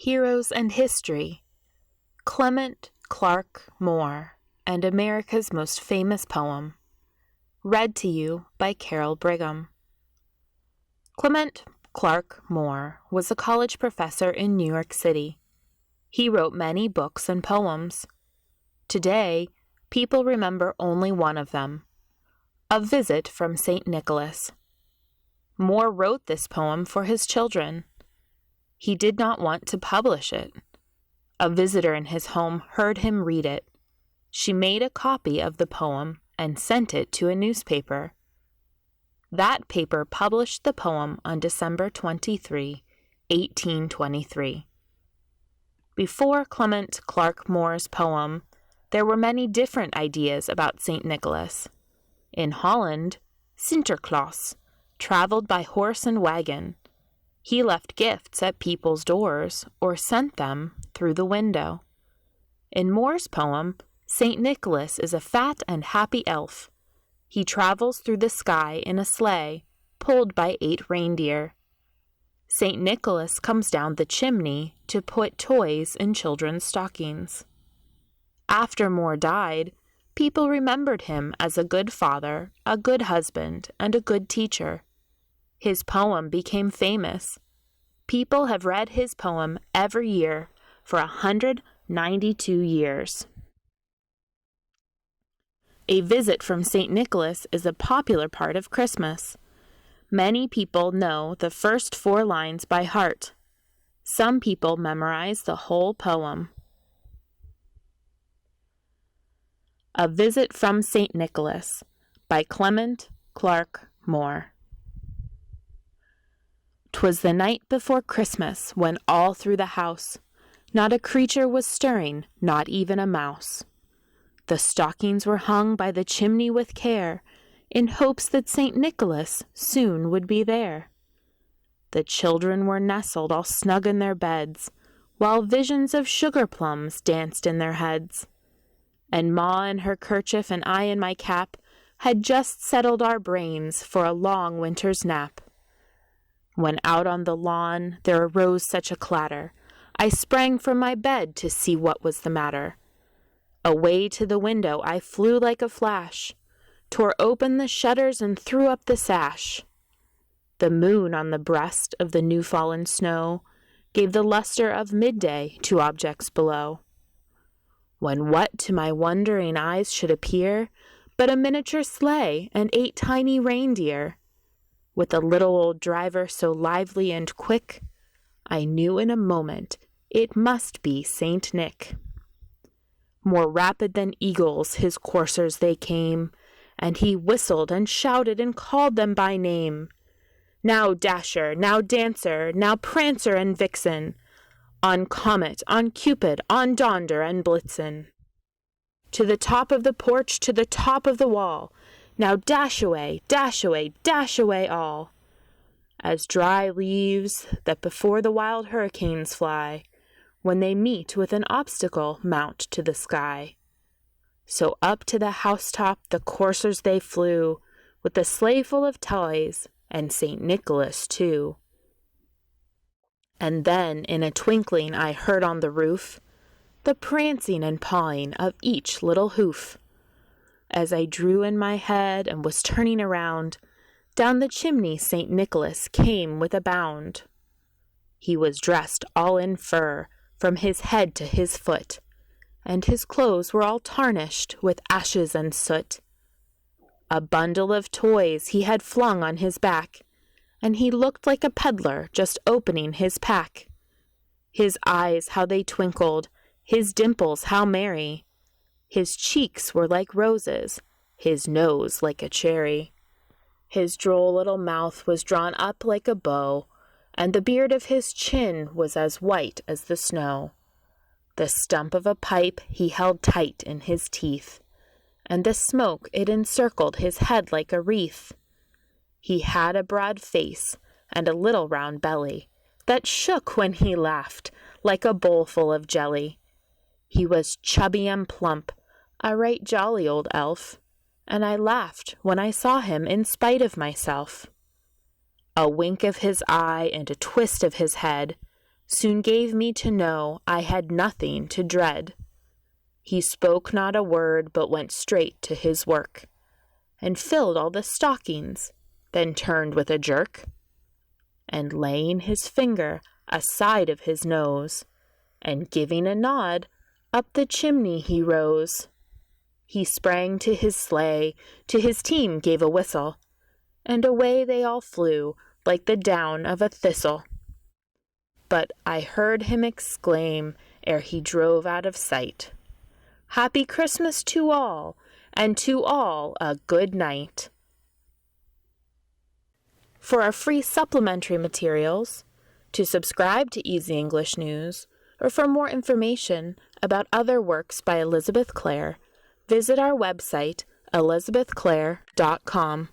Heroes and History, Clement Clarke Moore, and America's Most Famous Poem. Read to you by Carol Brigham. Clement Clarke Moore was a college professor in New York City. He wrote many books and poems. Today, people remember only one of them, A Visit from St. Nicholas. Moore wrote this poem for his children. He did not want to publish it. A visitor in his home heard him read it. She made a copy of the poem and sent it to a newspaper. That paper published the poem on December 23, 1823. Before Clement Clarke Moore's poem, there were many different ideas about St. Nicholas. In Holland, Sinterklaas traveled by horse and wagon. He left gifts at people's doors or sent them through the window. In Moore's poem, St. Nicholas is a fat and happy elf. He travels through the sky in a sleigh, pulled by 8 reindeer. St. Nicholas comes down the chimney to put toys in children's stockings. After Moore died, people remembered him as a good father, a good husband, and a good teacher. His poem became famous. People have read his poem every year for 192 years. A Visit from St. Nicholas is a popular part of Christmas. Many people know the first 4 lines by heart. Some people memorize the whole poem. A Visit from St. Nicholas by Clement Clarke Moore. 'Twas the night before Christmas, when all through the house not a creature was stirring, not even a mouse. The stockings were hung by the chimney with care, in hopes that St. Nicholas soon would be there. The children were nestled all snug in their beds, while visions of sugar plums danced in their heads. And Ma in her kerchief and I in my cap had just settled our brains for a long winter's nap. When out on the lawn there arose such a clatter, I sprang from my bed to see what was the matter. Away to the window I flew like a flash, tore open the shutters and threw up the sash. The moon on the breast of the new-fallen snow gave the luster of midday to objects below. When what to my wondering eyes should appear but a miniature sleigh and 8 tiny reindeer, with a little old driver so lively and quick, I knew in a moment it must be Saint Nick. More rapid than eagles his coursers they came, and he whistled and shouted and called them by name. Now Dasher, now Dancer, now Prancer and Vixen, on Comet, on Cupid, on Donder and Blitzen. To the top of the porch, to the top of the wall, now dash away, dash away, dash away all. As dry leaves that before the wild hurricanes fly, when they meet with an obstacle mount to the sky. So up to the housetop the coursers they flew, with the sleigh full of toys, and St. Nicholas too. And then in a twinkling I heard on the roof the prancing and pawing of each little hoof. As I drew in my head and was turning around, down the chimney St. Nicholas came with a bound. He was dressed all in fur, from his head to his foot, and his clothes were all tarnished with ashes and soot. A bundle of toys he had flung on his back, and he looked like a peddler just opening his pack. His eyes, how they twinkled, his dimples, how merry. His cheeks were like roses, his nose like a cherry. His droll little mouth was drawn up like a bow, and the beard of his chin was as white as the snow. The stump of a pipe he held tight in his teeth, and the smoke it encircled his head like a wreath. He had a broad face and a little round belly that shook when he laughed like a bowl full of jelly. He was chubby and plump, a right jolly old elf, and I laughed when I saw him in spite of myself. A wink of his eye and a twist of his head soon gave me to know I had nothing to dread. He spoke not a word, but went straight to his work, and filled all the stockings, then turned with a jerk, and laying his finger aside of his nose, and giving a nod, up the chimney he rose. He sprang to his sleigh, to his team gave a whistle, and away they all flew like the down of a thistle. But I heard him exclaim, ere he drove out of sight, "Happy Christmas to all, and to all a good night." For our free supplementary materials, to subscribe to Easy English News, or for more information about other works by Elizabeth Clare, visit our website, elizabethclare.com.